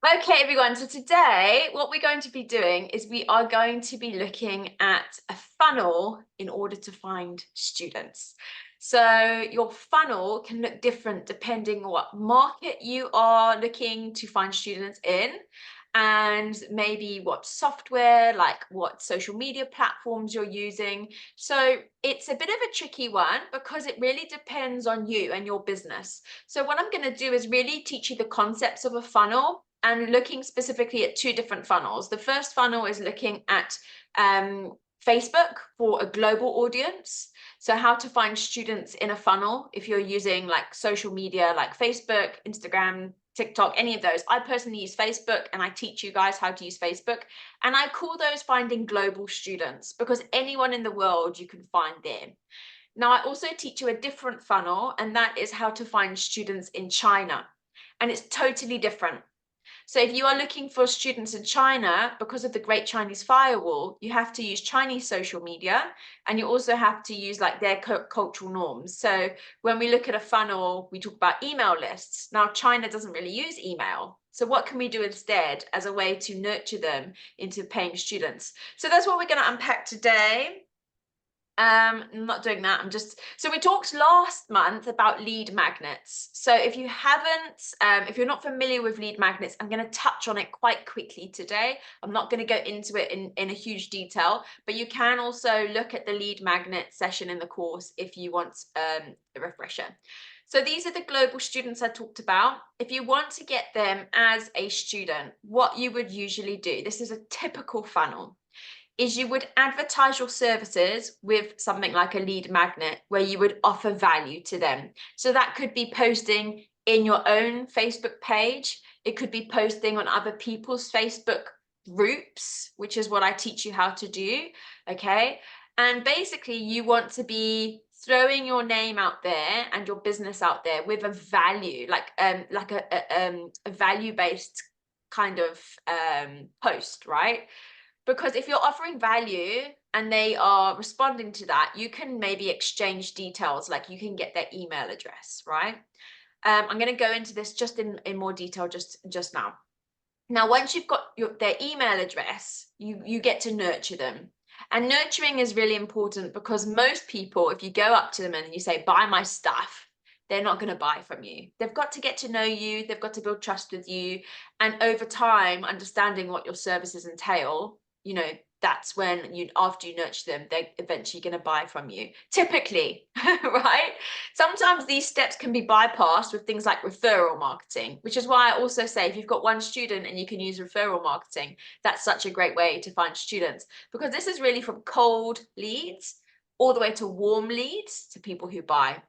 Okay, everyone. So today, what we're going to be doing is we are going to be looking at a funnel in order to find students. So your funnel can look different depending on what market you are looking to find students in, and maybe what software, like what social media platforms you're using. So it's a bit of a tricky one because it really depends on you and your business. So what I'm going to do is really teach you the concepts of a funnel and looking specifically at two different funnels. The first funnel is looking at Facebook for a global audience. So how to find students in a funnel if you're using like social media like Facebook, Instagram, TikTok, any of those. I personally use Facebook and I teach you guys how to use Facebook. And I call those finding global students because anyone in the world you can find there. Now, I also teach you a different funnel, and that is how to find students in China. And it's totally different. So if you are looking for students in China, because of the Great Chinese Firewall, you have to use Chinese social media, and you also have to use like their cultural norms. So when we look at a funnel, we talk about email lists. Now, China doesn't really use email. So what can we do instead as a way to nurture them into paying students? So that's what we're going to unpack today. I'm not doing that. So we talked last month about lead magnets. So if you haven't, if you're not familiar with lead magnets, I'm going to touch on it quite quickly today. I'm not going to go into it in a huge detail, but you can also look at the lead magnet session in the course if you want a refresher. So these are the global students I talked about. If you want to get them as a student, what you would usually do, this is a typical funnel, is you would advertise your services with something like a lead magnet where you would offer value to them. So that could be posting in your own Facebook page. It could be posting on other people's Facebook groups, which is what I teach you how to do. Okay. And basically, you want to be throwing your name out there and your business out there with a value, like a value-based kind of post, right? Because if you're offering value and they are responding to that, you can maybe exchange details, like you can get their email address, right? I'm going to go into this just in more detail just now. Now, once you've got their email address, you get to nurture them. And nurturing is really important because most people, if you go up to them and you say, buy my stuff, they're not going to buy from you. They've got to get to know you. They've got to build trust with you. And over time, understanding what your services entail, that's when after you nurture them, they're eventually going to buy from you. Typically, right? Sometimes these steps can be bypassed with things like referral marketing, which is why I also say if you've got one student and you can use referral marketing, that's such a great way to find students, because this is really from cold leads all the way to warm leads to people who buy.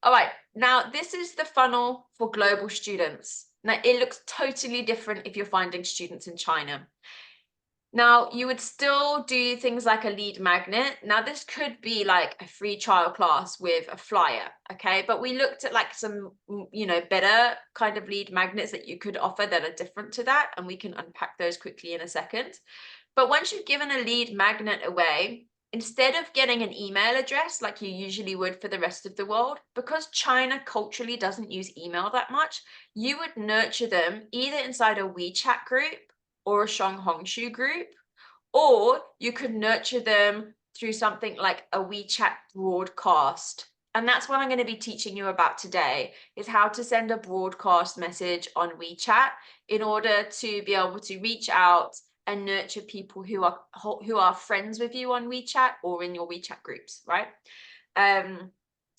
All right, now this is the funnel for global students. Now it looks totally different if you're finding students in China. Now, you would still do things like a lead magnet. Now, this could be like a free trial class with a flyer, okay? But we looked at like some, better kind of lead magnets that you could offer that are different to that, and we can unpack those quickly in a second. But once you've given a lead magnet away, instead of getting an email address like you usually would for the rest of the world, because China culturally doesn't use email that much, you would nurture them either inside a WeChat group or a Shanghongshu group, or you could nurture them through something like a WeChat broadcast. And that's what I'm going to be teaching you about today, is how to send a broadcast message on WeChat in order to be able to reach out and nurture people who are friends with you on WeChat or in your WeChat groups, right? And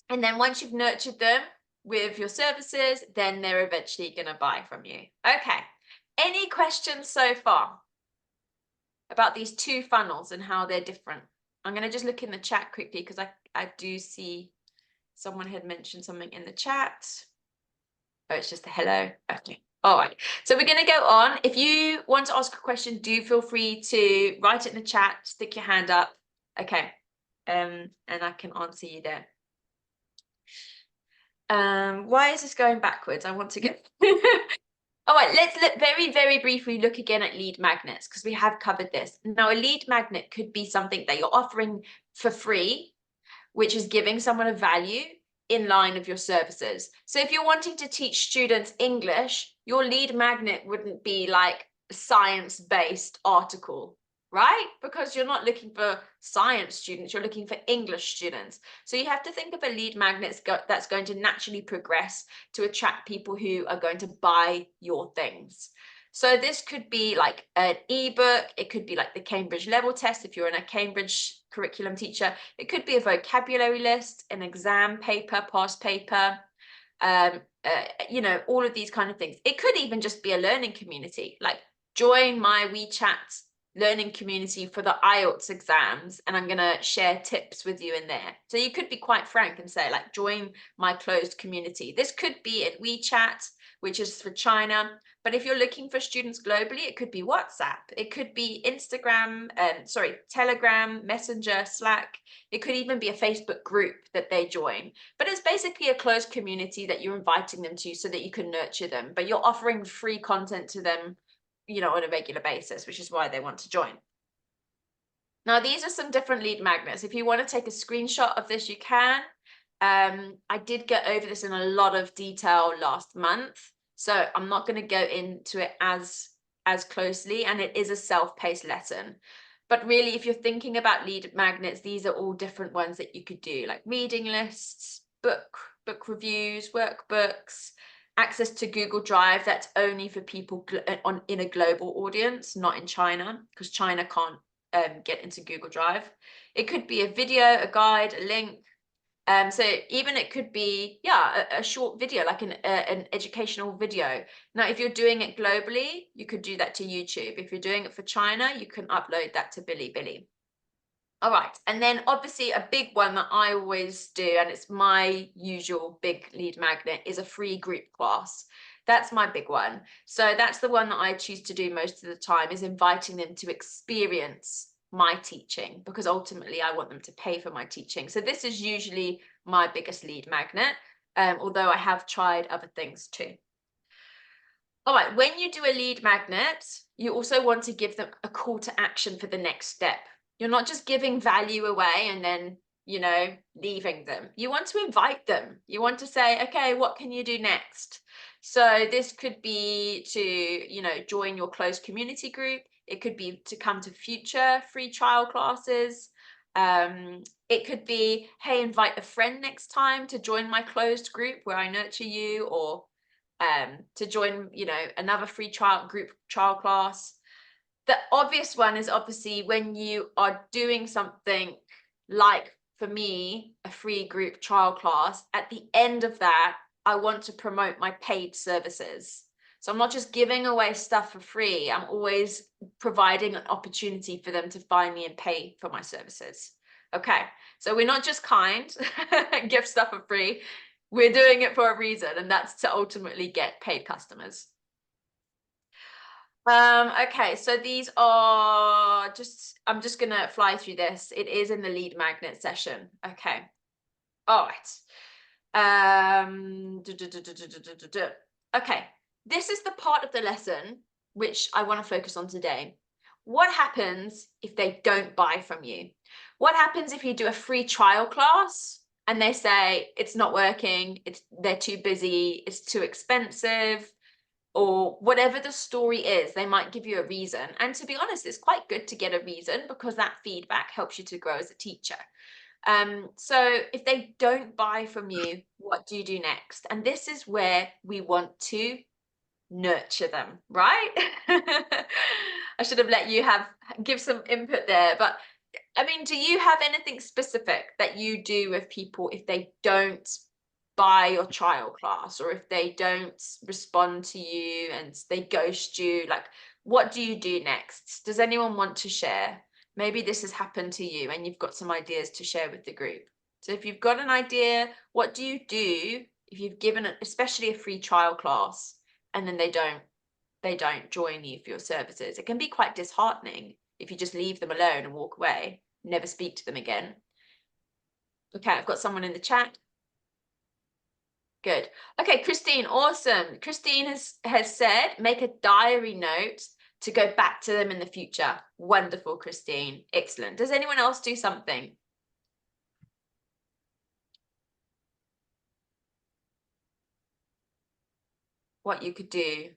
then once you've nurtured them with your services, then they're eventually going to buy from you. Okay. Any questions so far about these two funnels and how they're different? I'm going to just look in the chat quickly because I do see someone had mentioned something in the chat. Oh, it's just a hello. Okay. All right. So we're going to go on. If you want to ask a question, do feel free to write it in the chat, stick your hand up. Okay. And I can answer you there. Why is this going backwards? I want to get all right, let's very, very briefly look again at lead magnets because we have covered this. Now, a lead magnet could be something that you're offering for free, which is giving someone a value. in line of your services. So if you're wanting to teach students English, your lead magnet wouldn't be like a science-based article, right? Because you're not looking for science students, you're looking for English students. So you have to think of a lead magnet that's going to naturally progress to attract people who are going to buy your things. So this could be like an ebook, it could be like the Cambridge level test if you're in a Cambridge curriculum teacher, it could be a vocabulary list, an exam paper, past paper, you know, all of these kind of things. It could even just be a learning community, like join my WeChat learning community for the IELTS exams, and I'm going to share tips with you in there. So you could be quite frank and say, like, join my closed community. This could be in WeChat, which is for China. But if you're looking for students globally, it could be WhatsApp. It could be Instagram, Telegram, Messenger, Slack. It could even be a Facebook group that they join. But it's basically a closed community that you're inviting them to so that you can nurture them. But you're offering free content to them, you know, on a regular basis, which is why they want to join. Now, these are some different lead magnets. If you want to take a screenshot of this, you can. I did get over this in a lot of detail last month, so I'm not going to go into it as closely, and it is a self-paced lesson. But really, if you're thinking about lead magnets, these are all different ones that you could do, like reading lists, book reviews, workbooks, access to Google Drive. That's only for people in a global audience, not in China, because China can't get into Google Drive. It could be a video, a guide, a link. So even it could be, yeah, a short video, like an educational video. Now, if you're doing it globally, you could do that to YouTube. If you're doing it for China, you can upload that to Bilibili. All right, and then obviously a big one that I always do, and it's my usual big lead magnet, is a free group class. That's my big one. So that's the one that I choose to do most of the time, is inviting them to experience my teaching, because ultimately I want them to pay for my teaching. So this is usually my biggest lead magnet, although I have tried other things too. All right, when you do a lead magnet, you also want to give them a call to action for the next step. You're not just giving value away and then, you know, leaving them. You want to invite them. You want to say, okay, what can you do next? So this could be to, you know, join your closed community group. It could be to come to future free trial classes. It could be, hey, invite a friend next time to join my closed group where I nurture you, or to join, you know, another free trial class. The obvious one is obviously when you are doing something like, for me, a free group trial class, at the end of that, I want to promote my paid services. So I'm not just giving away stuff for free. I'm always providing an opportunity for them to find me and pay for my services. Okay, so we're not just kind, give stuff for free. We're doing it for a reason, and that's to ultimately get paid customers. Okay, so these are just, I'm just gonna fly through this. It is in the lead magnet session. Okay. All right. Okay, this is the part of the lesson which I want to focus on today. What happens if they don't buy from you? What happens if you do a free trial class and they say it's not working, they're too busy, it's too expensive, or whatever the story is? They might give you a reason. And to be honest, it's quite good to get a reason, because that feedback helps you to grow as a teacher. So if they don't buy from you, what do you do next? And this is where we want to nurture them, right? I should have let you give some input there, but I mean, do you have anything specific that you do with people if they don't buy your trial class, or if they don't respond to you and they ghost you? Like, what do you do next? Does anyone want to share? Maybe this has happened to you and you've got some ideas to share with the group. So if you've got an idea, what do you do if you've given it, especially a free trial class, and then they don't join you for your services? It can be quite disheartening if you just leave them alone and walk away, never speak to them again. Okay, I've got someone in the chat. Good. Okay, Christine, awesome. Christine has said, make a diary note to go back to them in the future. Wonderful, Christine. Excellent. Does anyone else do something? what you could do?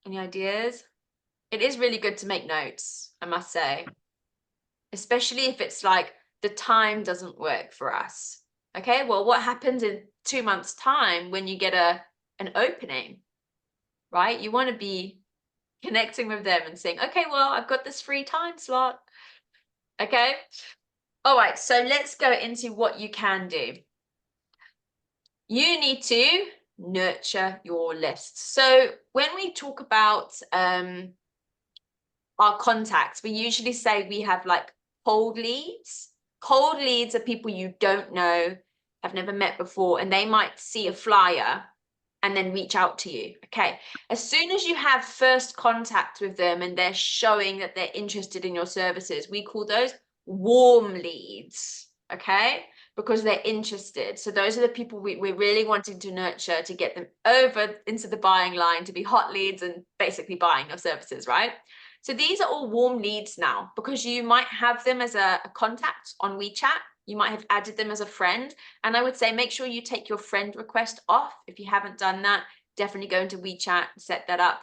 Any ideas? It is really good to make notes, I must say, especially if it's like the time doesn't work for us. Okay, well, what happens in 2 months' time when you get an opening, right? You want to be connecting with them and saying, okay, well, I've got this free time slot. Okay. All right, so let's go into what you can do. You need to nurture your list. So when we talk about our contacts, we usually say we have like cold leads. Cold leads are people you don't know, have never met before, and they might see a flyer and then reach out to you. Okay. As soon as you have first contact with them and they're showing that they're interested in your services, we call those warm leads. Okay. Because they're interested. So those are the people we're really wanting to nurture to get them over into the buying line, to be hot leads and basically buying your services, right? So these are all warm leads now, because you might have them as a contact on WeChat. You might have added them as a friend. And I would say make sure you take your friend request off. If you haven't done that, definitely go into WeChat, set that up.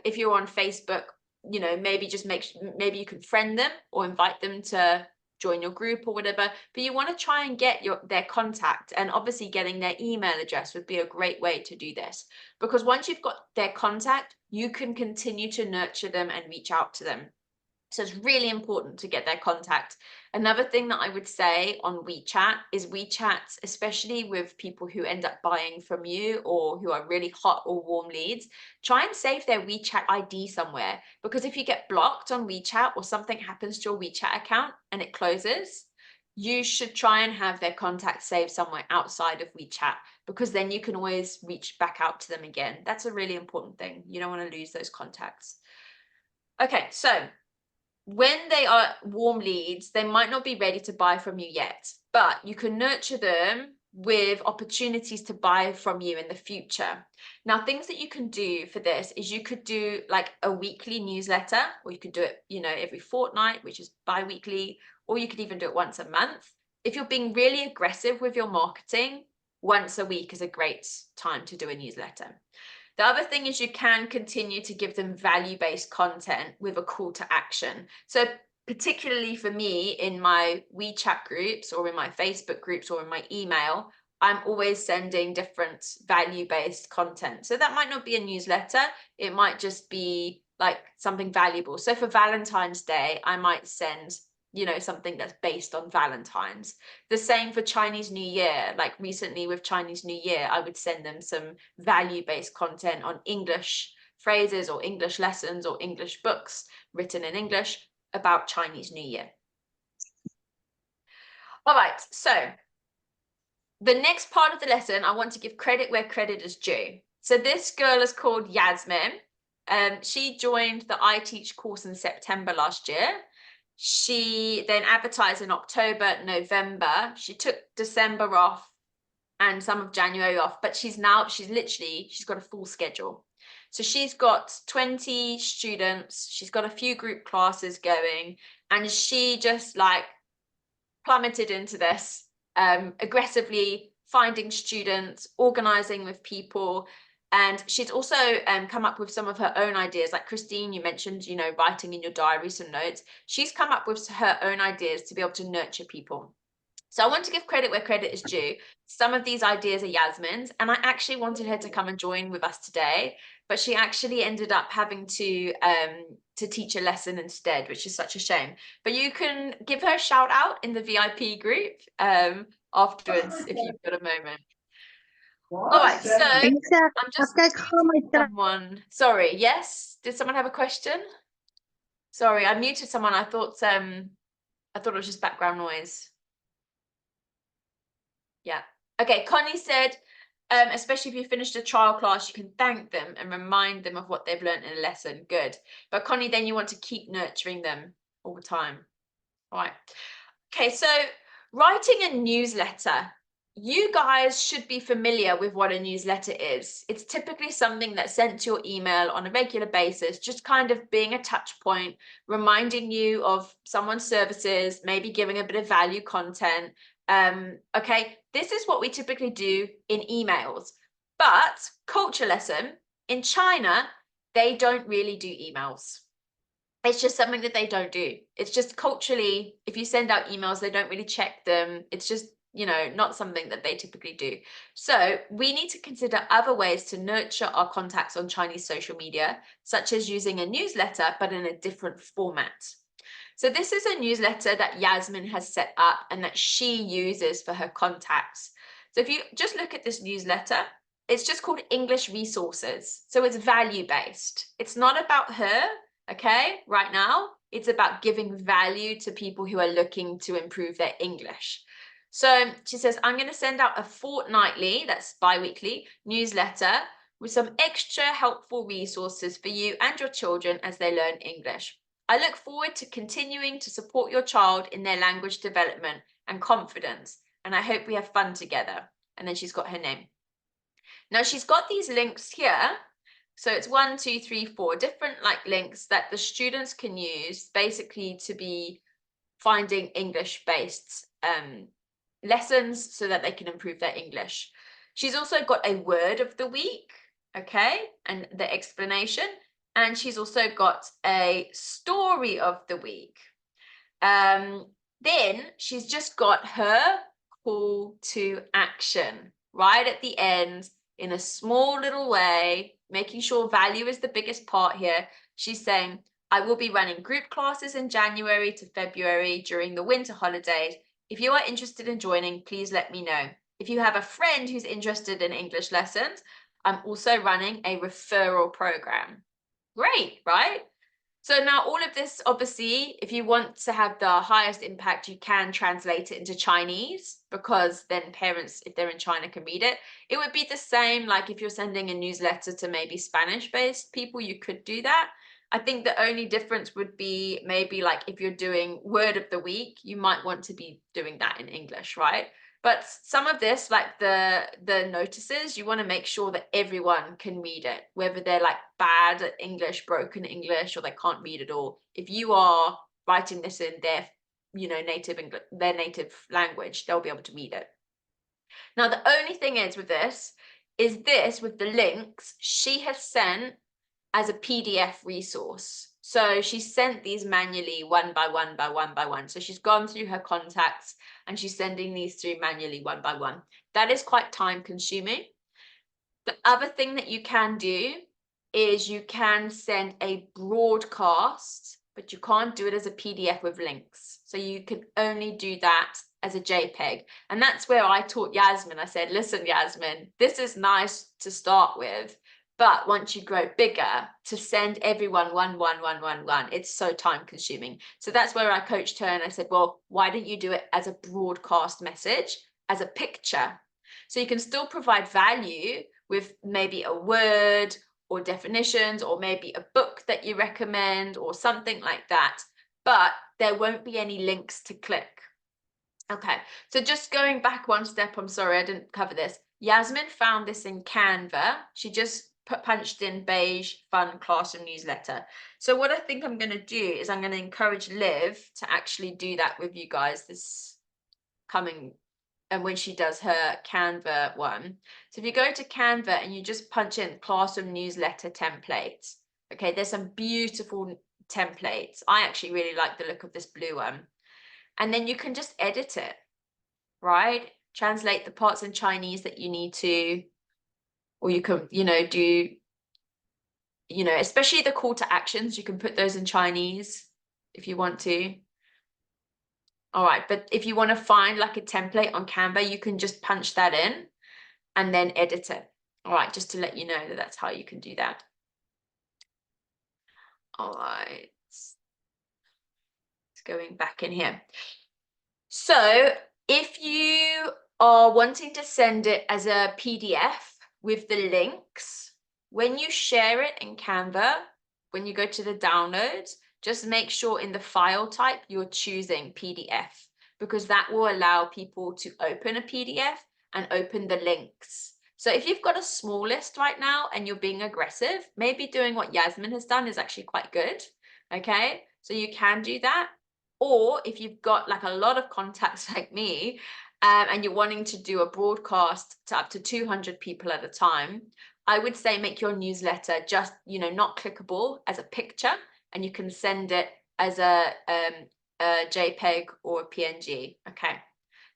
If you're on Facebook, you know, maybe just maybe you can friend them or invite them to join your group or whatever, but you want to try and get their contact, and obviously getting their email address would be a great way to do this, because once you've got their contact, you can continue to nurture them and reach out to them. So it's really important to get their contact. Another thing that I would say on WeChat is WeChat, especially with people who end up buying from you or who are really hot or warm leads, try and save their WeChat ID somewhere. Because if you get blocked on WeChat or something happens to your WeChat account and it closes, you should try and have their contact saved somewhere outside of WeChat, because then you can always reach back out to them again. That's a really important thing. You don't want to lose those contacts. Okay, so when they are warm leads, they might not be ready to buy from you yet, but you can nurture them with opportunities to buy from you in the future. Now, things that you can do for this is you could do like a weekly newsletter, or you could do it, you know, every fortnight, which is bi-weekly, or you could even do it once a month. If you're being really aggressive with your marketing, once a week is a great time to do a newsletter. The other thing is you can continue to give them value-based content with a call to action. So particularly for me in my WeChat groups or in my Facebook groups or in my email, I'm always sending different value-based content. So that might not be a newsletter. It might just be like something valuable. So for Valentine's Day, I might send, you know, something that's based on Valentine's. The same for Chinese New Year. Like recently with Chinese New Year, I would send them some value-based content on English phrases or English lessons or English books written in English about Chinese New Year. All right, so the next part of the lesson, I want to give credit where credit is due. So this girl is called Yasmin. She joined the iTeach course in September last year. She then advertised in October, November. She took December off and some of January off, but she's got a full schedule. So she's got 20 students, she's got a few group classes going, and she just like plummeted into this, aggressively finding students, organizing with people. And she's also come up with some of her own ideas. Like Christine, you mentioned, you know, writing in your diary some notes. She's come up with her own ideas to be able to nurture people. So I want to give credit where credit is due. Some of these ideas are Yasmin's, and I actually wanted her to come and join with us today, but she actually ended up having to teach a lesson instead, which is such a shame. But you can give her a shout out in the VIP group afterwards if you've got a moment. All right, so I'm just someone. Sorry, yes? Did someone have a question? Sorry, I muted someone. I thought it was just background noise. Yeah. Okay, Connie said, especially if you finished a trial class, you can thank them and remind them of what they've learned in a lesson. Good. But Connie, then you want to keep nurturing them all the time. All right. Okay, so writing a newsletter. You guys should be familiar with what a newsletter is. It's typically something that's sent to your email on a regular basis, just kind of being a touch point, reminding you of someone's services, maybe giving a bit of value content. Okay, this is what we typically do in emails. But culture lesson, in China, they don't really do emails. It's just something that they don't do. It's just culturally, if you send out emails, they don't really check them. It's just, you know, not something that they typically do. So we need to consider other ways to nurture our contacts on Chinese social media, such as using a newsletter, but in a different format. So this is a newsletter that Yasmin has set up and that she uses for her contacts. So if you just look at this newsletter, it's just called English Resources. So it's value-based. It's not about her, okay, right now. It's about giving value to people who are looking to improve their English. So she says, I'm going to send out a fortnightly, that's bi-weekly, newsletter with some extra helpful resources for you and your children as they learn English. I look forward to continuing to support your child in their language development and confidence, and I hope we have fun together. And then she's got her name. Now she's got these links here. So it's 1, 2, 3, 4 different links that the students can use basically to be finding English-based lessons so that they can improve their English. She's also got a word of the week, okay, and the explanation. And she's also got a story of the week. Then she's just got her call to action right at the end in a small little way, making sure value is the biggest part here. She's saying, I will be running group classes in January to February during the winter holidays. If you are interested in joining, please let me know. If you have a friend who's interested in English lessons, I'm also running a referral program. Great, right? So now all of this, obviously, if you want to have the highest impact, you can translate it into Chinese because then parents, if they're in China, can read it. It would be the same, like if you're sending a newsletter to maybe Spanish-based people, you could do that. I think the only difference would be maybe like if you're doing word of the week, you might want to be doing that in English, right? But some of this, like the notices, you want to make sure that everyone can read it, whether they're like bad at English, broken English, or they can't read at all. If you are writing this in their, you know, native English, their native language, they'll be able to read it. Now, the only thing is with this with the links, she has sent as a PDF resource. So she sent these manually one by one by one by one. So she's gone through her contacts and she's sending these through manually one by one. That is quite time consuming. The other thing that you can do is you can send a broadcast, but you can't do it as a PDF with links. So you can only do that as a JPEG. And that's where I taught Yasmin. I said, listen, Yasmin, this is nice to start with, but once you grow bigger, to send everyone one, it's so time consuming. So that's where I coached her and I said, well, why don't you do it as a broadcast message, as a picture? So you can still provide value with maybe a word or definitions or maybe a book that you recommend or something like that, but there won't be any links to click. Okay, so just going back one step, I'm sorry, I didn't cover this. Yasmin found this in Canva. She just punched in beige fun classroom newsletter. So what I think I'm going to do is I'm going to encourage Liv to actually do that with you guys this coming, and when she does her Canva one. So if you go to Canva and you just punch in classroom newsletter templates, okay, there's some beautiful templates. I actually really like the look of this blue one. And then you can just edit it, right? Translate the parts in Chinese that you need to, or you can, you know, do, you know, especially the call to actions, you can put those in Chinese if you want to. All right, but if you want to find like a template on Canva, you can just punch that in and then edit it. All right, just to let you know that that's how you can do that. All right, it's going back in here. So if you are wanting to send it as a PDF with the links, when you share it in Canva, when you go to the downloads, just make sure in the file type you're choosing PDF, because that will allow people to open a PDF and open the links. So if you've got a small list right now and you're being aggressive, maybe doing what Yasmin has done is actually quite good. Okay, so you can do that. Or if you've got like a lot of contacts like me and you're wanting to do a broadcast to up to 200 people at a time, I would say make your newsletter just, not clickable, as a picture, and you can send it as a JPEG or a PNG. Okay,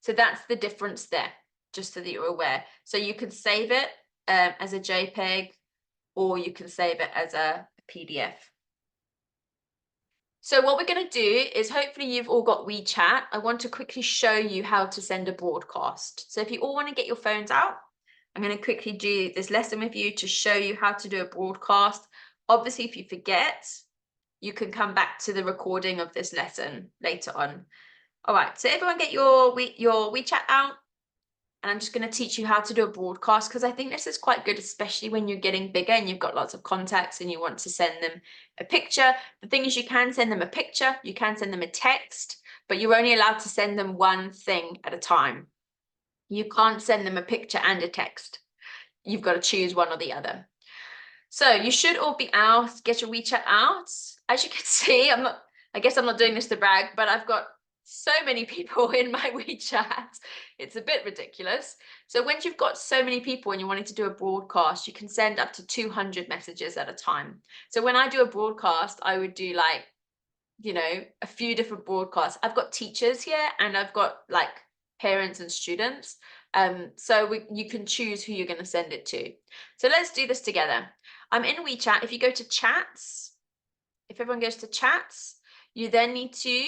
so that's the difference there, just so that you're aware. So you can save it as a JPEG, or you can save it as a PDF. So what we're going to do is, hopefully you've all got WeChat. I want to quickly show you how to send a broadcast. So if you all want to get your phones out, I'm going to quickly do this lesson with you to show you how to do a broadcast. Obviously, if you forget, you can come back to the recording of this lesson later on. All right, so everyone get your WeChat out. And I'm just going to teach you how to do a broadcast, because I think this is quite good, especially when you're getting bigger and you've got lots of contacts and you want to send them a picture. The thing is, you can send them a picture, you can send them a text, but you're only allowed to send them one thing at a time. You can't send them a picture and a text. You've got to choose one or the other. So you should all be out, get your WeChat out. As you can see, I guess I'm not doing this to brag, but I've got so many people in my WeChat. It's a bit ridiculous. So once you've got so many people and you're wanting to do a broadcast, you can send up to 200 messages at a time. So when I do a broadcast, I would do like, a few different broadcasts. I've got teachers here and I've got like parents and students. So you can choose who you're going to send it to. So let's do this together. I'm in WeChat. If you go to chats, if everyone goes to chats, you then need to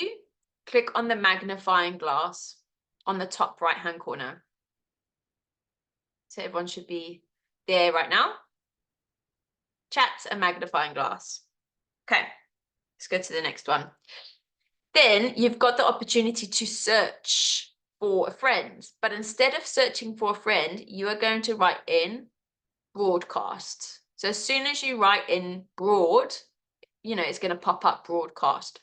click on the magnifying glass on the top right-hand corner. So everyone should be there right now. Chats and magnifying glass. Okay, let's go to the next one. Then you've got the opportunity to search for a friend, but instead of searching for a friend, you are going to write in broadcast. So as soon as you write in broad, it's going to pop up broadcast.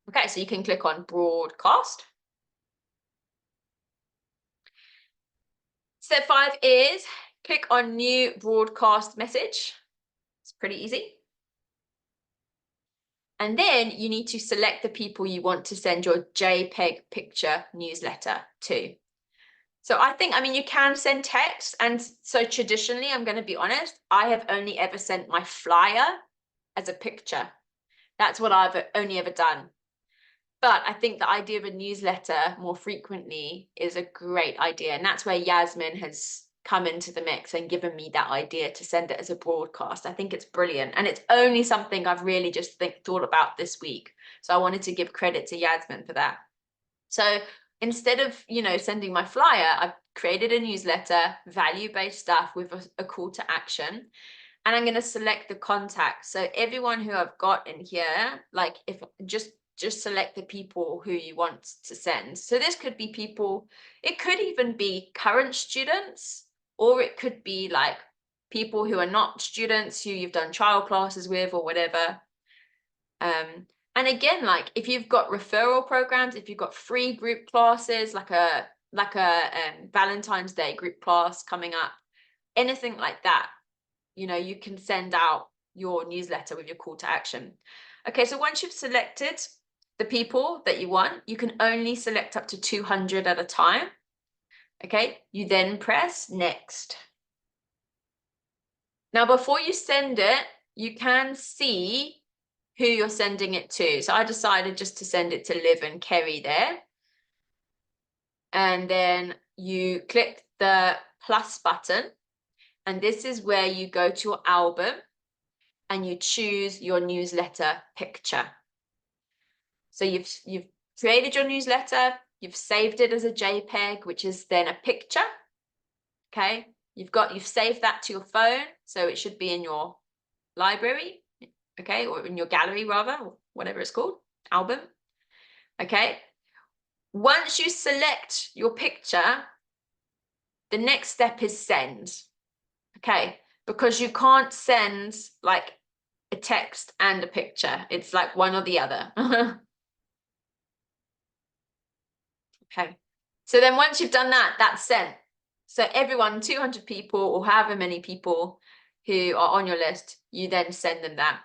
Okay, so you can click on broadcast. Step 5 is click on new broadcast message. It's pretty easy. And then you need to select the people you want to send your JPEG picture newsletter to. So you can send text. And so traditionally, I'm going to be honest, I have only ever sent my flyer as a picture. That's what I've only ever done. But I think the idea of a newsletter more frequently is a great idea. And that's where Yasmin has come into the mix and given me that idea to send it as a broadcast. I think it's brilliant. And it's only something I've really just thought about this week. So I wanted to give credit to Yasmin for that. So instead of, sending my flyer, I've created a newsletter, value-based stuff with a call to action. And I'm going to select the contacts. So everyone who I've got in here, like if just select the people who you want to send. So this could be people, it could even be current students, or it could be like people who are not students who you've done trial classes with or whatever. And again, like if you've got referral programs, if you've got free group classes, like a Valentine's Day group class coming up, anything like that, you can send out your newsletter with your call to action. Okay, so once you've selected the people that you want, you can only select up to 200 at a time. Okay, you then press next. Now, before you send it, you can see who you're sending it to. So I decided just to send it to Liv and Kerry there. And then you click the plus button. And this is where you go to your album and you choose your newsletter picture. So you've created your newsletter, you've saved it as a JPEG, which is then a picture. Okay, you've saved that to your phone, so it should be in your library, okay, or in your gallery rather, or whatever it's called, album. Okay, once you select your picture, the next step is send. Okay, because you can't send like a text and a picture. It's like one or the other. Okay, so then once you've done that, that's sent. So everyone, 200 people or however many people who are on your list, you then send them that.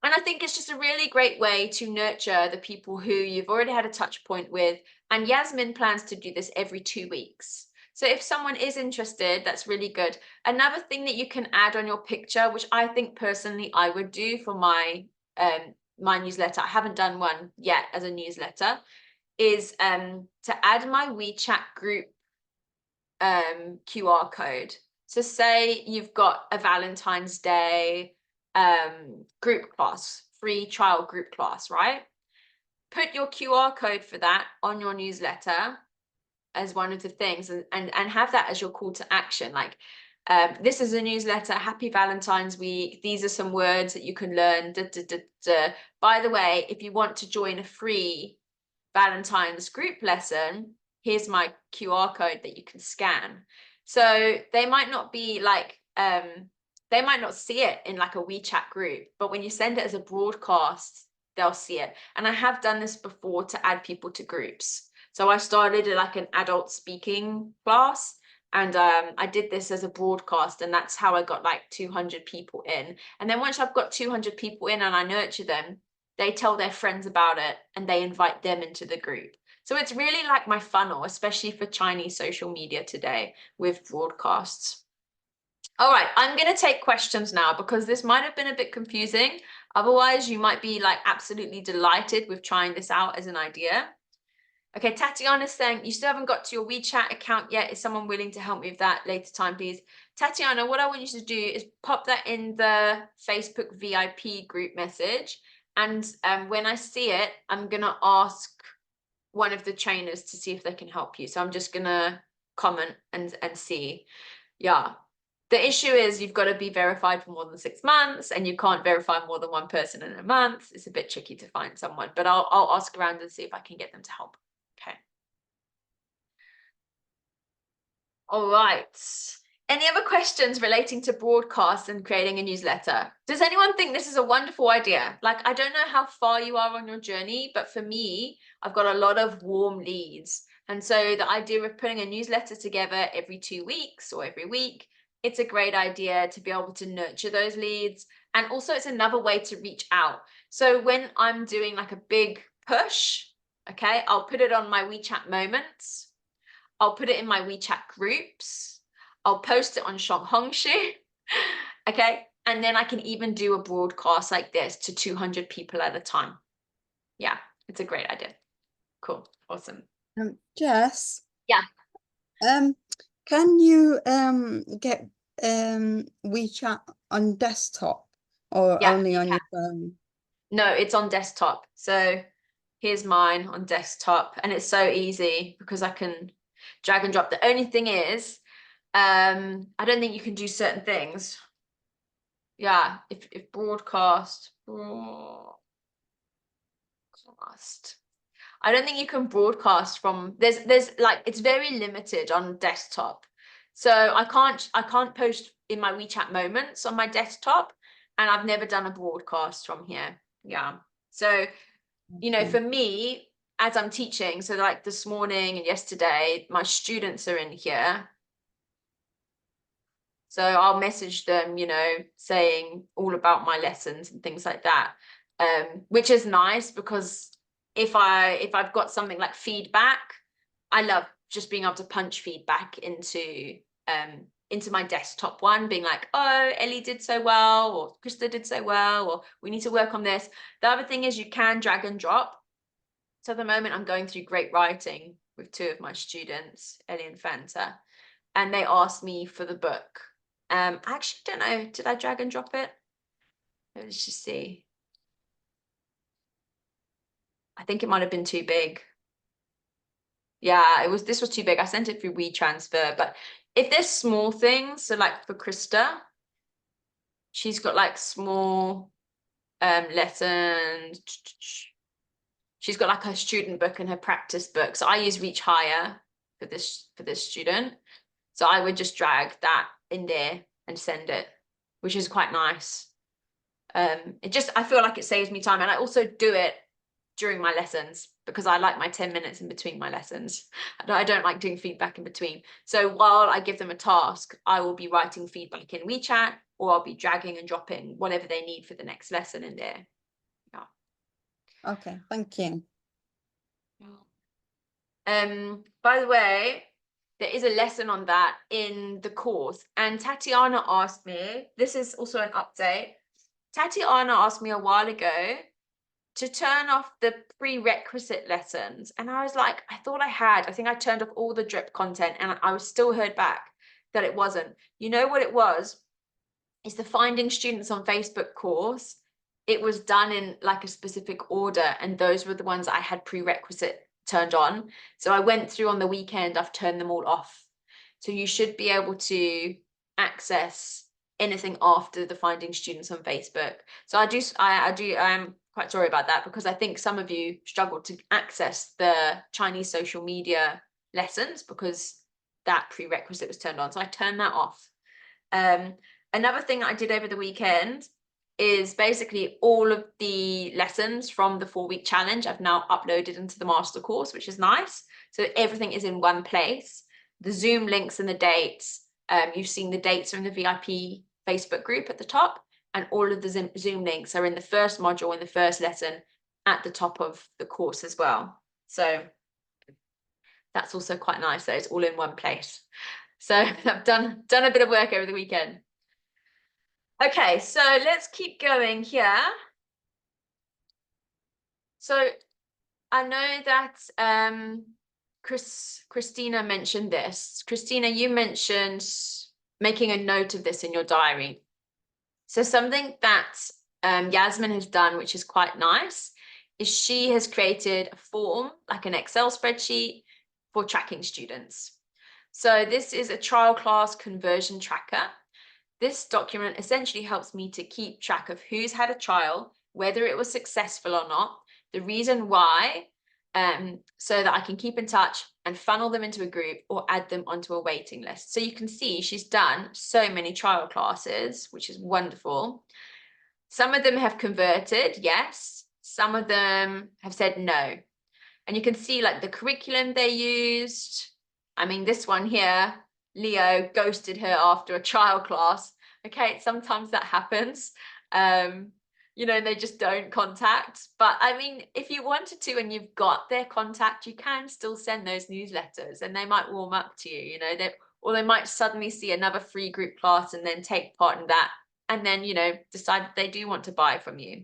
And I think it's just a really great way to nurture the people who you've already had a touch point with. And Yasmin plans to do this every 2 weeks. So if someone is interested, that's really good. Another thing that you can add on your picture, which I think personally I would do for my my newsletter, I haven't done one yet as a newsletter, is to add my WeChat group QR code. So say you've got a Valentine's Day group class, free trial group class, right? Put your QR code for that on your newsletter as one of the things, and have that as your call to action. Like, this is a newsletter, happy Valentine's week. These are some words that you can learn. Da, da, da, da. By the way, if you want to join a free Valentine's group lesson, here's my QR code that you can scan. So they might not be like, they might not see it in like a WeChat group, but when you send it as a broadcast, they'll see it. And I have done this before to add people to groups. So I started like an adult speaking class, and I did this as a broadcast, and that's how I got like 200 people in. And then once I've got 200 people in and I nurture them, they tell their friends about it and they invite them into the group. So it's really like my funnel, especially for Chinese social media today with broadcasts. All right, I'm going to take questions now because this might have been a bit confusing. Otherwise, you might be like absolutely delighted with trying this out as an idea. Okay, Tatiana's saying, you still haven't got to your WeChat account yet. Is someone willing to help me with that later time, please? Tatiana, what I want you to do is pop that in the Facebook VIP group message. And when I see it, I'm going to ask one of the trainers to see if they can help you. So I'm just going to comment and see. Yeah. The issue is you've got to be verified for more than 6 months, and you can't verify more than one person in a month. It's a bit tricky to find someone, but I'll ask around and see if I can get them to help. Okay. All right. Any other questions relating to broadcast and creating a newsletter? Does anyone think this is a wonderful idea? Like, I don't know how far you are on your journey, but for me, I've got a lot of warm leads. And so the idea of putting a newsletter together every 2 weeks or every week, it's a great idea to be able to nurture those leads. And also it's another way to reach out. So when I'm doing like a big push, okay, I'll put it on my WeChat moments. I'll put it in my WeChat groups. I'll post it on Shanghongshu. Okay. And then I can even do a broadcast like this to 200 people at a time. Yeah, it's a great idea. Cool. Awesome. Jess. Yeah. Can you get WeChat on desktop or Yeah, only on your phone? no, it's on desktop. So here's mine on desktop, and it's so easy because I can drag and drop. The only thing is, I don't think you can do certain things. Yeah, if broadcast, I don't think you can broadcast from there's like it's very limited on desktop. So I can't post in my WeChat moments on my desktop, and I've never done a broadcast from here. Yeah. So, you know, for me, as I'm teaching, so like this morning and yesterday, my students are in here. So I'll message them, you know, saying all about my lessons and things like that, which is nice because if I've got something like feedback, I love just being able to punch feedback into my desktop one, being like, oh, Ellie did so well, or Krista did so well, or we need to work on this. The other thing is you can drag and drop. So at the moment I'm going through great writing with 2 of my students, Ellie and Fanta, and they asked me for the book. I actually don't know, did I drag and drop it? Let's just see. I think it might have been too big. Yeah, this was too big. I sent it through WeTransfer, but if there's small things, so like for Krista, she's got like small lessons. She's got like her student book and her practice book. So I use Reach Higher for this student. So I would just drag that in there and send it, which is quite nice. I feel like it saves me time, and I also do it during my lessons. because I like my 10 minutes in between my lessons. I don't like doing feedback in between. So while I give them a task, I will be writing feedback in WeChat, or I'll be dragging and dropping whatever they need for the next lesson in there. Yeah. Okay, thank you. By the way, there is a lesson on that in the course, and Tatiana asked me, this is also an update. Tatiana asked me a while ago to turn off the prerequisite lessons. And I was like, I thought I think I turned off all the drip content, and I was still heard back that it wasn't. You know what it was? It's the Finding Students on Facebook course. It was done in like a specific order, and those were the ones I had prerequisite turned on. So I went through on the weekend, I've turned them all off. So you should be able to access anything after the Finding Students on Facebook. So I'm quite sorry about that, because I think some of you struggled to access the Chinese social media lessons because that prerequisite was turned on. So I turned that off. Another thing I did over the weekend is basically all of the lessons from the 4-week challenge I've now uploaded into the master course, which is nice. So everything is in one place. The Zoom links and the dates. You've seen the dates are in the VIP Facebook group at the top, and all of the Zoom links are in the first module, in the first lesson at the top of the course as well. So that's also quite nice. So it's all in one place. So I've done a bit of work over the weekend. Okay, so let's keep going here. So I know that Christina mentioned this. Christina, you mentioned making a note of this in your diary. So something that Yasmin has done, which is quite nice, is she has created a form, like an Excel spreadsheet for tracking students. So this is a trial class conversion tracker. This document essentially helps me to keep track of who's had a trial, whether it was successful or not, the reason why, so that I can keep in touch and funnel them into a group or add them onto a waiting list. So you can see she's done so many trial classes, which is wonderful. Some of them have converted, yes. Some of them have said no. And you can see like the curriculum they used. I mean, this one here, Leo ghosted her after a trial class. Okay, sometimes that happens. You know, they just don't contact. But I mean, if you wanted to and you've got their contact, you can still send those newsletters and they might warm up to you, you know, or they might suddenly see another free group class and then take part in that, and then, you know, decide that they do want to buy from you.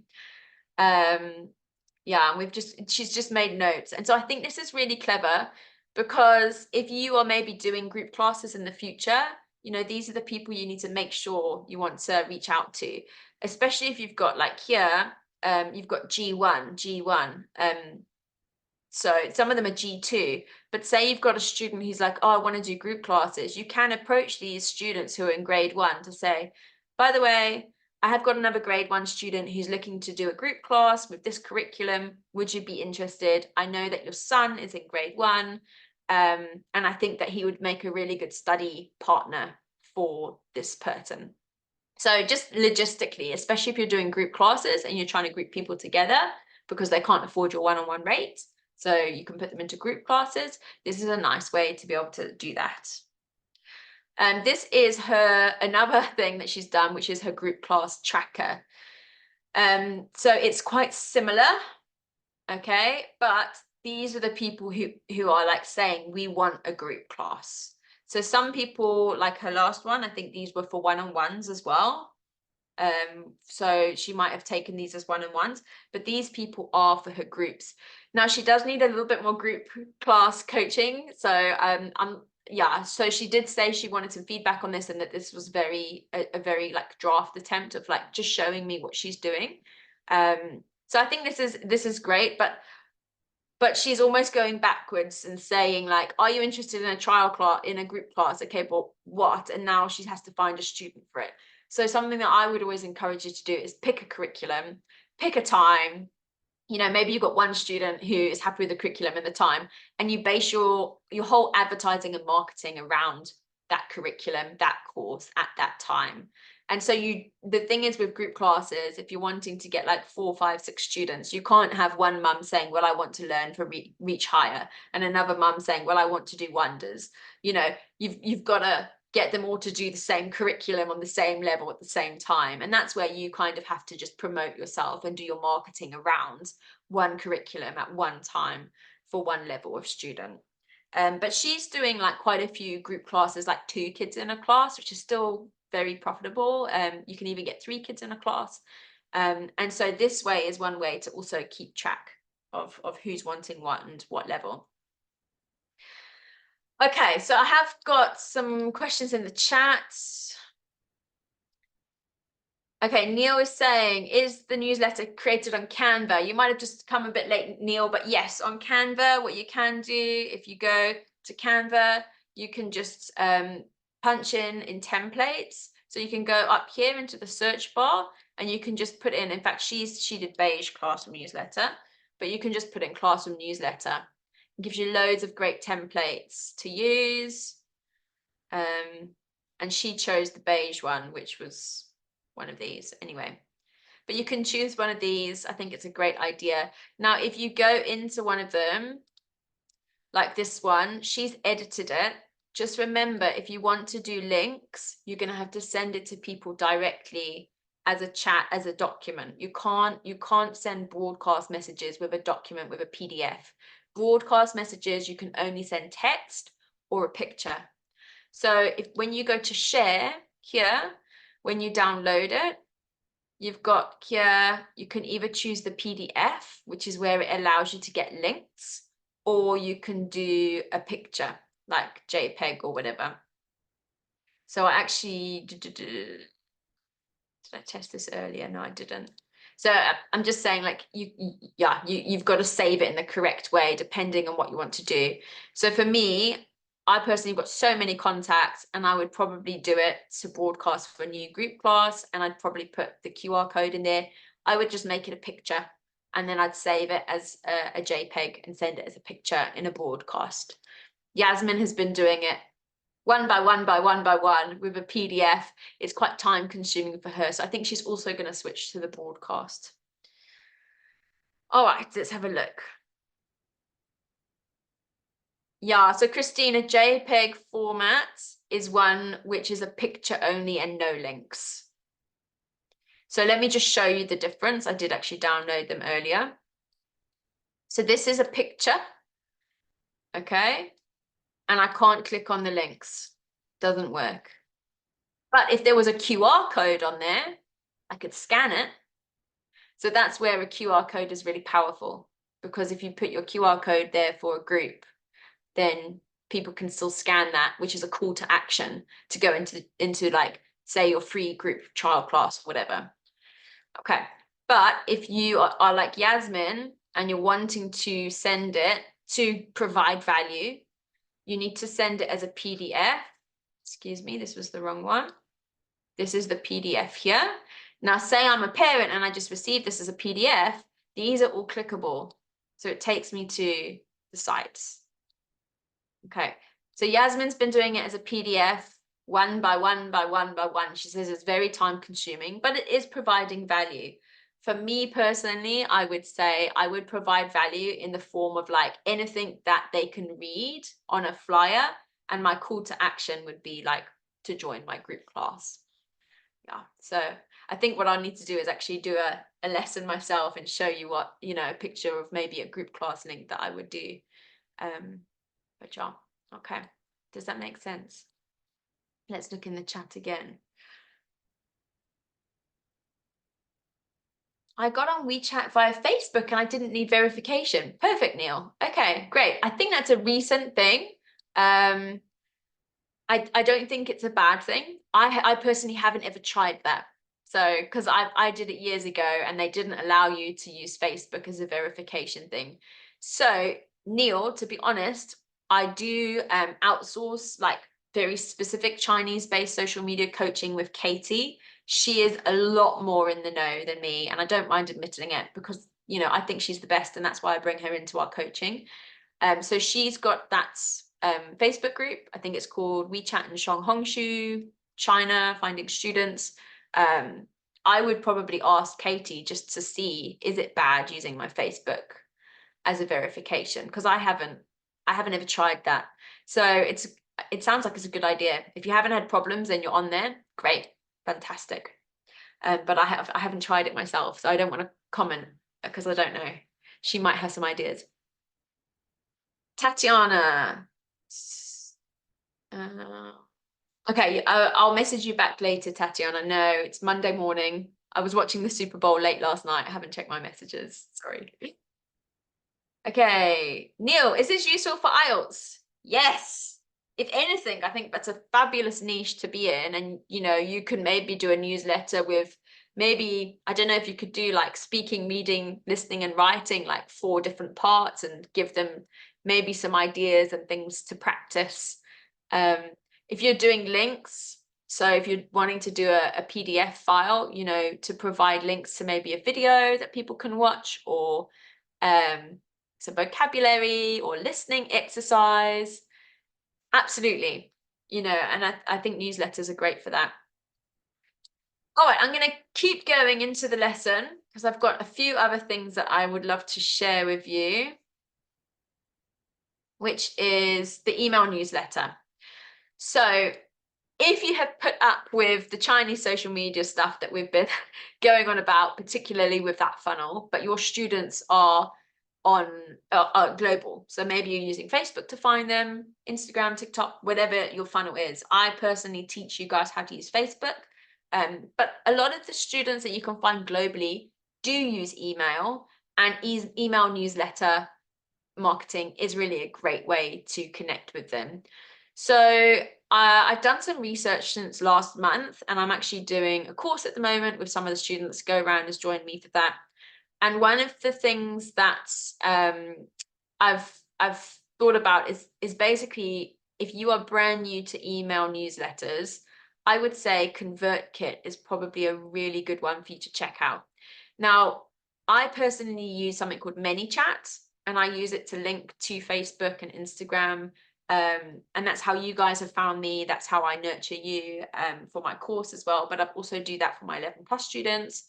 Yeah, and she's just made notes. And so I think this is really clever, because if you are maybe doing group classes in the future, you know, these are the people you need to make sure you want to reach out to, especially if you've got like here, you've got G1. So some of them are G2, but say you've got a student who's like, oh, I want to do group classes. You can approach these students who are in grade 1 to say, by the way, I have got another grade 1 student who's looking to do a group class with this curriculum. Would you be interested? I know that your son is in grade 1, and I think that he would make a really good study partner for this person. So just logistically, especially if you're doing group classes and you're trying to group people together because they can't afford your one-on-one rate, so you can put them into group classes. This is a nice way to be able to do that. And this is another thing that she's done, which is her group class tracker. So it's quite similar, okay? But these are the people who are like saying, we want a group class. So some people, like her last one, I think these were for one-on-ones as well. So she might have taken these as one-on-ones, but these people are for her groups. Now she does need a little bit more group class coaching. So so she did say she wanted some feedback on this, and that this was a very like draft attempt of like just showing me what she's doing. So I think this is great, but she's almost going backwards and saying like, are you interested in a trial class, in a group class? Okay, but what? And now she has to find a student for it. So something that I would always encourage you to do is pick a curriculum, pick a time. You know, maybe you've got one student who is happy with the curriculum and the time, and you base your whole advertising and marketing around that curriculum, that course at that time. And so the thing is with group classes, if you're wanting to get like 4, 5, 6 students, you can't have one mum saying, well, I want to learn for Reach Higher, and another mum saying, well, I want to do Wonders. You know, you've got to get them all to do the same curriculum on the same level at the same time. And that's where you kind of have to just promote yourself and do your marketing around one curriculum at one time for one level of student. But she's doing like quite a few group classes, like 2 kids in a class, which is still very profitable. You can even get 3 kids in a class. And so this way is one way to also keep track of who's wanting what and what level. Okay, so I have got some questions in the chat. Okay, Neil is saying, is the newsletter created on Canva? You might have just come a bit late, Neil, but yes, on Canva, what you can do, if you go to Canva, you can just punch in templates. So you can go up here into the search bar and you can just put in fact, she did beige classroom newsletter, but you can just put in classroom newsletter. It gives you loads of great templates to use. And she chose the beige one, which was one of these anyway, but you can choose one of these. I think it's a great idea. Now, if you go into one of them, like this one, she's edited it. Just remember, if you want to do links, you're going to have to send it to people directly as a chat, as a document. You can't send broadcast messages with a document, with a PDF. Broadcast messages, you can only send text or a picture. So when you go to share here, when you download it, you've got here, you can either choose the PDF, which is where it allows you to get links, or you can do a picture like JPEG or whatever. So I actually, did I test this earlier? No, I didn't. So I'm just saying, like, you've got to save it in the correct way, depending on what you want to do. So for me, I personally got so many contacts, and I would probably do it to broadcast for a new group class, and I'd probably put the QR code in there. I would just make it a picture, and then I'd save it as a JPEG and send it as a picture in a broadcast. Yasmin has been doing it one by one by one by one with a PDF. It's quite time consuming for her. So I think she's also going to switch to the broadcast. All right, let's have a look. Yeah, so Christina, JPEG format is one which is a picture only and no links. So let me just show you the difference. I did actually download them earlier. So this is a picture, okay? And I can't click on the links. Doesn't work. But if there was a QR code on there, I could scan it. So that's where a QR code is really powerful, because if you put your QR code there for a group, then people can still scan that, which is a call to action to go into like, say, your free group trial class, whatever. Okay. But if you are like Yasmin and you're wanting to send it to provide value, you need to send it as a PDF. Excuse me, this was the wrong one. This is the PDF here. Now, say I'm a parent and I just received this as a PDF. These are all clickable. So it takes me to the sites. Okay, so Yasmin's been doing it as a PDF, one by one by one by one. She says it's very time consuming, but it is providing value. For me personally, I would say I would provide value in the form of like anything that they can read on a flyer. And my call to action would be like to join my group class. Yeah, so I think what I need to do is actually do a lesson myself and show you what, you know, a picture of maybe a group class link that I would do. But yeah, okay. Does that make sense? Let's look in the chat again. I got on WeChat via Facebook and I didn't need verification. Perfect, Neil. Okay, great. I think that's a recent thing. I don't think it's a bad thing. I personally haven't ever tried that. So, because I did it years ago and they didn't allow you to use Facebook as a verification thing. So, Neil, to be honest, I do outsource like very specific Chinese-based social media coaching with Katie. She is a lot more in the know than me, and I don't mind admitting it because, you know, I think she's the best, and that's why I bring her into our coaching. So she's got that Facebook group. I think it's called WeChat and Shanghongshu, China, Finding Students. I would probably ask Katie just to see, is it bad using my Facebook as a verification? Because I haven't ever tried that. So it sounds like it's a good idea. If you haven't had problems and you're on there, great, fantastic. But I haven't tried it myself, so I don't want to comment because I don't know. She might have some ideas. Tatiana. Okay, I'll message you back later, Tatiana. No, it's Monday morning. I was watching the Super Bowl late last night. I haven't checked my messages. Sorry. Okay, Neil, is this useful for IELTS? Yes. If anything, I think that's a fabulous niche to be in. And, you know, you can maybe do a newsletter with maybe, I don't know if you could do like speaking, reading, listening, and writing, like 4 different parts, and give them maybe some ideas and things to practice. If you're doing links, so if you're wanting to do a PDF file, you know, to provide links to maybe a video that people can watch, or some vocabulary or listening exercise, absolutely, you know, and I think newsletters are great for that. All right, I'm going to keep going into the lesson because I've got a few other things that I would love to share with you, which is the email newsletter. So if you have put up with the Chinese social media stuff that we've been going on about, particularly with that funnel, but your students are on global, so maybe you're using Facebook to find them, Instagram, TikTok, whatever your funnel is. I personally teach you guys how to use Facebook, but a lot of the students that you can find globally do use email, and email newsletter marketing is really a great way to connect with them. So I've done some research since last month, and I'm actually doing a course at the moment with some of the students. Go around has joined me for that. And one of the things that I've thought about is basically, if you are brand new to email newsletters, I would say ConvertKit is probably a really good one for you to check out. Now, I personally use something called ManyChat, and I use it to link to Facebook and Instagram. And that's how you guys have found me. That's how I nurture you for my course as well. But I also do that for my 11+ students.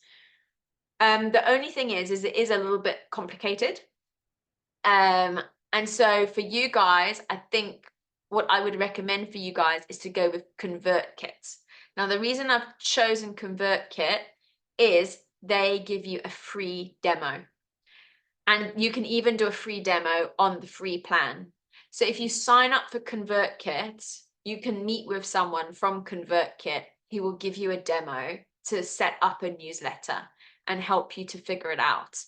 The only thing is it is a little bit complicated. And so for you guys, I think what I would recommend for you guys is to go with ConvertKit. Now, the reason I've chosen ConvertKit is they give you a free demo. And you can even do a free demo on the free plan. So if you sign up for ConvertKit, you can meet with someone from ConvertKit who will give you a demo to set up a newsletter and help you to figure it out.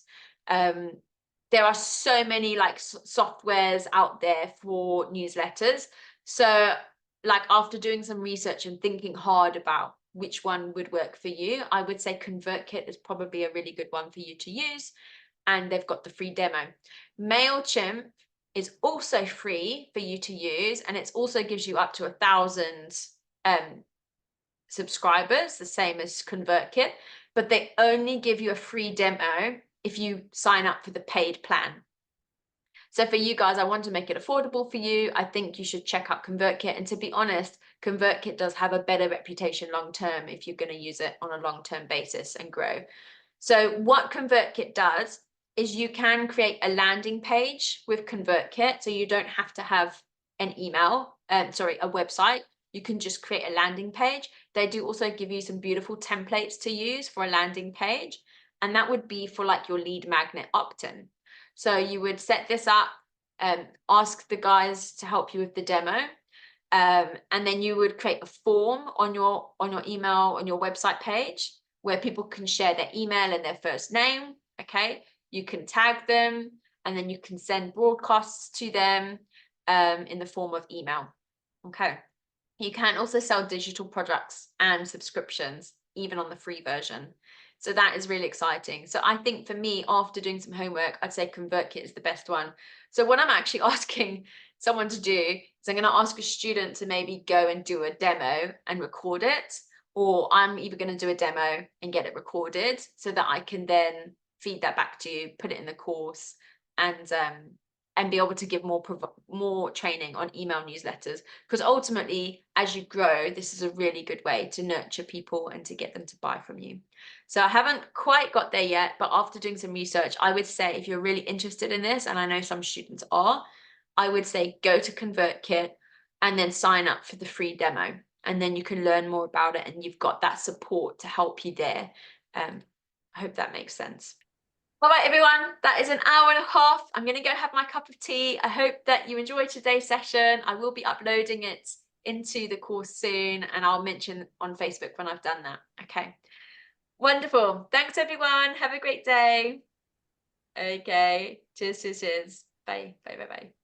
There are so many like softwares out there for newsletters. So like after doing some research and thinking hard about which one would work for you, I would say ConvertKit is probably a really good one for you to use. And they've got the free demo. MailChimp is also free for you to use, and it also gives you up to 1,000 subscribers, the same as ConvertKit, but they only give you a free demo if you sign up for the paid plan. So for you guys, I want to make it affordable for you. I think you should check out ConvertKit. And to be honest, ConvertKit does have a better reputation long-term if you're going to use it on a long-term basis and grow. So what ConvertKit does is you can create a landing page with ConvertKit. So you don't have to have an email, a website. You can just create a landing page. They do also give you some beautiful templates to use for a landing page. And that would be for like your lead magnet opt-in. So you would set this up, ask the guys to help you with the demo. And then you would create a form on your email, on your website page, where people can share their email and their first name. Okay, you can tag them, and then you can send broadcasts to them in the form of email. Okay, you can also sell digital products and subscriptions, even on the free version. So that is really exciting. So I think for me, after doing some homework, I'd say ConvertKit is the best one. So what I'm actually asking someone to do is I'm going to ask a student to maybe go and do a demo and record it, or I'm either going to do a demo and get it recorded so that I can then feed that back to you, put it in the course, and and be able to give more training on email newsletters, because ultimately, as you grow, this is a really good way to nurture people and to get them to buy from you. So I haven't quite got there yet, but after doing some research, I would say if you're really interested in this, and I know some students are, I would say go to ConvertKit and then sign up for the free demo, and then you can learn more about it and you've got that support to help you there. I hope that makes sense. All right, everyone, that is an hour and a half. I'm going to go have my cup of tea. I hope that you enjoyed today's session. I will be uploading it into the course soon, and I'll mention on Facebook when I've done that. Okay. Wonderful. Thanks, everyone. Have a great day. Okay. Cheers, cheers, cheers. Bye, bye, bye, bye.